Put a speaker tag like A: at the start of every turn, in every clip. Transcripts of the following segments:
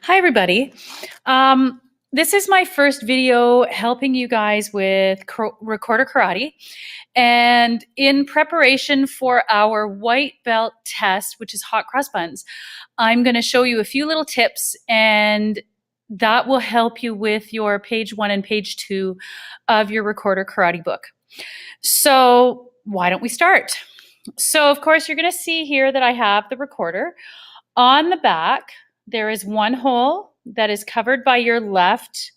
A: Hi, everybody. This is my first video helping you guys with Recorder Karate. And in preparation for our white belt test, which is hot cross buns, I'm going to show you a few little tips, and that will help you with your page 1 and page 2 of your Recorder Karate book. So why don't we start? So of course, you're going to see here that I have the recorder. On the back, there is one hole that is covered by your left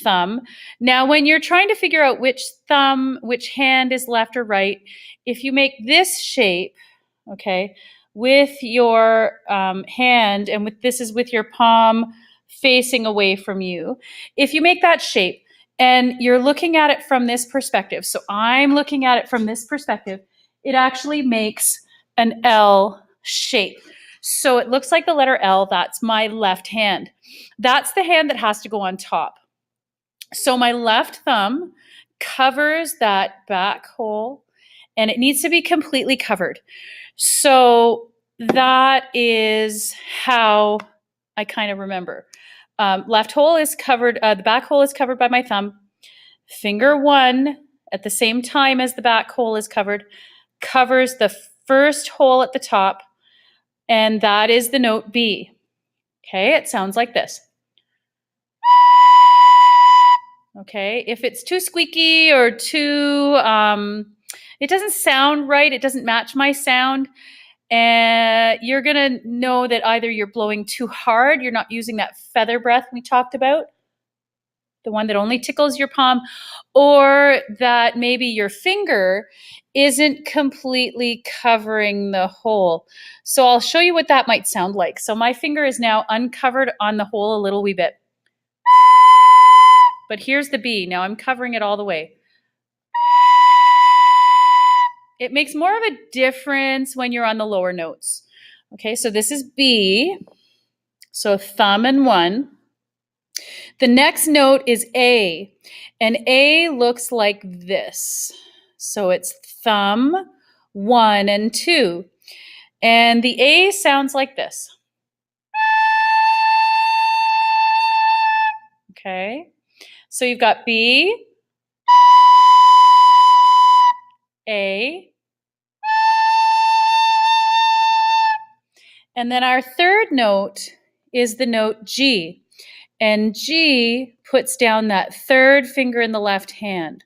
A: thumb. Now, when you're trying to figure out which hand is left or right, if you make this shape, okay, with your hand, and this is with your palm facing away from you, if you make that shape and you're looking at it from this perspective, so I'm looking at it from this perspective, it actually makes an L shape. So it looks like the letter L. That's my left hand. That's the hand that has to go on top. So my left thumb covers that back hole, and it needs to be completely covered. So that is how I kind of remember. Left hole is covered, the back hole is covered by my thumb. Finger 1, at the same time as the back hole is covered, covers the first hole at the top, and that is the note B. Okay, it sounds like this. Okay, if it's too squeaky or too, it doesn't sound right, it doesn't match my sound, and you're gonna know that either you're blowing too hard, you're not using that feather breath we talked about, the one that only tickles your palm, or that maybe your finger isn't completely covering the hole. So I'll show you what that might sound like. So my finger is now uncovered on the hole a little wee bit. But here's the B. Now I'm covering it all the way. It makes more of a difference when you're on the lower notes. Okay, so this is B. So thumb and 1. The next note is A, and A looks like this. So it's thumb, 1 and 2. And the A sounds like this. Okay, so you've got B, A, and then our third note is the note G. And G puts down that third finger in the left hand.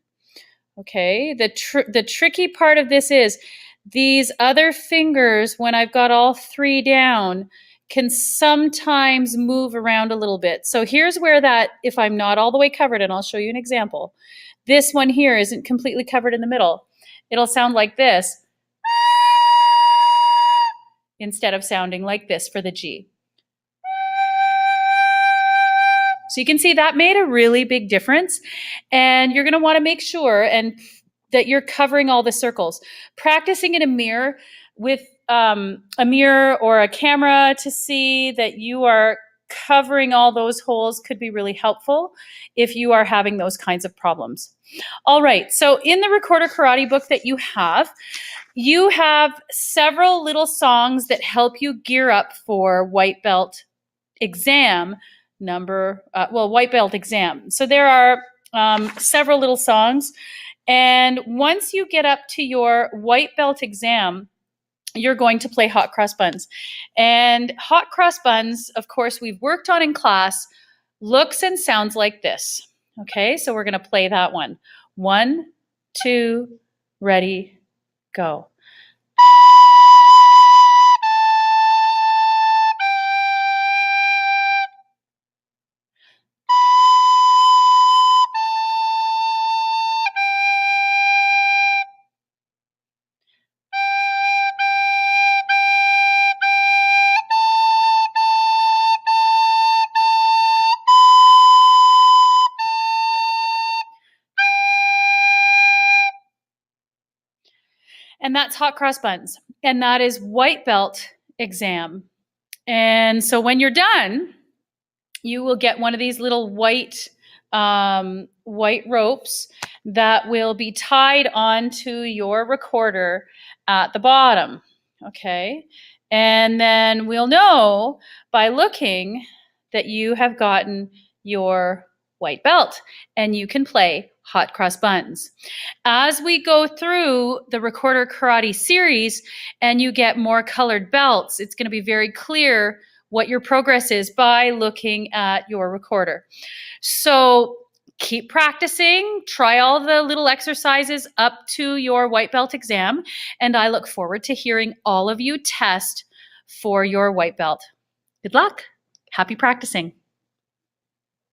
A: Okay, the tricky part of this is these other fingers, when I've got all 3 down, can sometimes move around a little bit. So here's where that, if I'm not all the way covered, and I'll show you an example, this one here isn't completely covered in the middle. It'll sound like this instead of sounding like this for the G. So you can see that made a really big difference, and you're going to want to make sure that you're covering all the circles. Practicing in a mirror with a mirror or a camera to see that you are covering all those holes could be really helpful if you are having those kinds of problems. All right, so in the Recorder Karate book that you have several little songs that help you gear up for white belt exam white belt exam. So there are several little songs, and once you get up to your white belt exam, you're going to play hot cross buns. And hot cross buns, of course, we've worked on in class, looks and sounds like this. Okay, so we're going to play that one. 1, 2, ready, go. And that's hot cross buns. And that is white belt exam. And so when you're done, you will get one of these little white ropes that will be tied onto your recorder at the bottom. Okay. And then we'll know by looking that you have gotten your white belt and you can play hot cross buns. As we go through the Recorder Karate series and you get more colored belts, it's going to be very clear what your progress is by looking at your recorder. So keep practicing, try all the little exercises up to your white belt exam, and I look forward to hearing all of you test for your white belt. Good luck. Happy practicing.